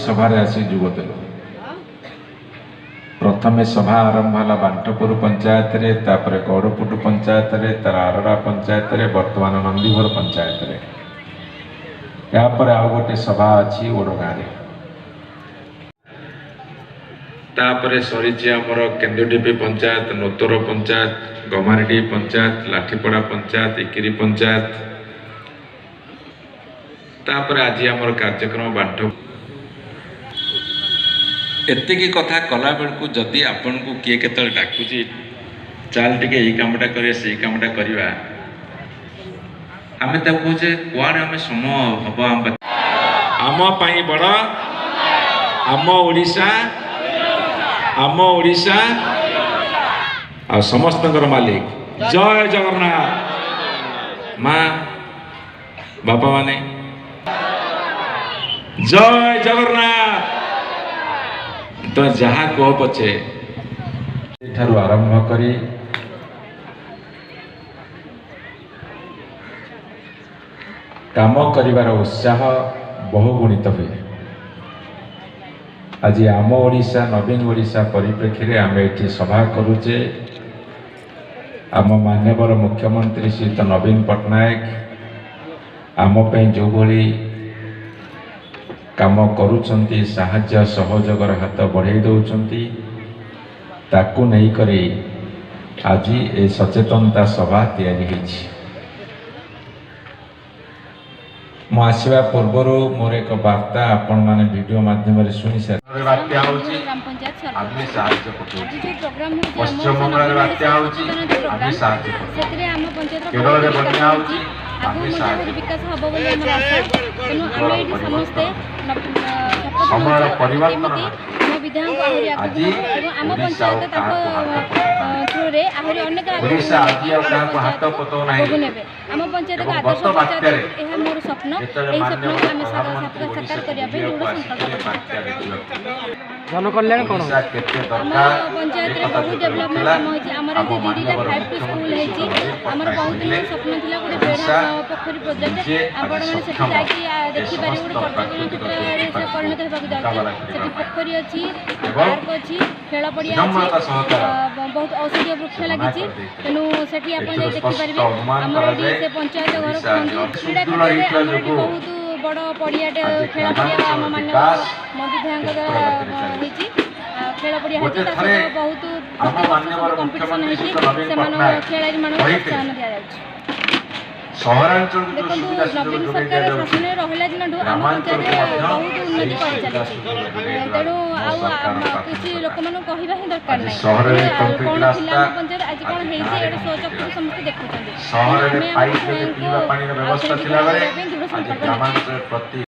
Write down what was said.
सभार आसी जुगदेलु। प्रथमे सभा आरंभ है बांटपुर पंचायत रे, तापर गौड़पुट पंचायत रे, तार आरड़ा पंचायत रे, वर्तमान नंदीघर पंचायत रे। यापर आउ गोटे सभा अच्छी ओडगाँ रे। तापरे सरीची आमर केन्दुडीपी पंचायत, नोतोर पंचायत, गमारीडी पंचायत, लाठीपड़ा पंचायत, इकिरी पंचायत। तापरे आज आमर कार्यक्रम बांट एतिकी कथा कला बेलू जदि आपण को किए केत डाकुची चाल टिके ये कामटा करिया से कामटा करिवा, आमे तब कहे कुआड़े आमे समय हम आम पाई बड़ आम ओडिशा आ समस्तंकर मालिक। जय जगन्नाथ। माँ बापा माने जय जगन्नाथ। तो जहाँ कह पछे ठारू आरंभ करी काम करिवार उत्साह बहुगुणित हुए। आज आम ओडिशा नवीन ओडिशा परिप्रेक्षी रे आमे एठी सभा करूचे। आम माननीय मुख्यमंत्री श्री नवीन पट्टनायक आम पे जो भली काम करुछंती, साहाय्य सहयोगर हाथ बढ़ाई दौरान ताकू नहीं करी आज ए सचेतनता सभा तैयारी। मु आसवा पूर्वर मोर एक वार्ता आपण माने वीडियो माध्यम शुणी सारे। बात्या आम्ही साहाय्य पश्चिम बंगाल बात्या आम्ही साहाय्य केरल रे बन्या आम्ही साहाय्य विकास हबो बोली हमर आशा। तेनु आमे एठी समस्ते समय परिवर्तन हम विधायक आहुरी आगु एवं आम पंचायत ताको थ्रू रे आहुरी अनेक ओडिशा आज का हाथ पतो नाही नेबे आम पंचायत का आदर्श पंचायत एहा मोर स्वप्न। एही स्वप्न को आमे साकार करिया पे दृढ़ संकल्प जनकल्याण कोन पंचायत रे बहुत डेवलपमेंट काम होई। हमर दीदीटा 5 स्कूल हेची। हमर बहुत दिन स्वप्न थिला गोटे बेढ़ा पोखरी प्रोजेक्ट आपण माने सेठी जाई देखि पारि गोटे पर्यटन क्षेत्र रे से परिणत हेबाक जाउची। सेठी पोखरी अछि, पार्क अछि, खेल पड़िया अछि, बहुत औषधीय वृक्ष लागिछि। तेनु सेठी आपण जाई देखि पारिबे। हमर से पंचायत घर क्रीड़ा क्षेत्र रे हमर बहुत बड़ पड़ियाटे खेल पड़िया आम मान्य विधायक होती खेल पड़िया होती बहुत कंपिटिशन होती खेलाड़ी मान प्रोत्साहन दि जाए। देखो नवीन सरकार शासन रहा दिन आम पंचायत बहुत उन्नति कर चली। तेणु किसी लोक मान कहवा ही दरकार नहीं कौन था पंचायत आज कौन होती स्वचक्षु समस्त देखुं।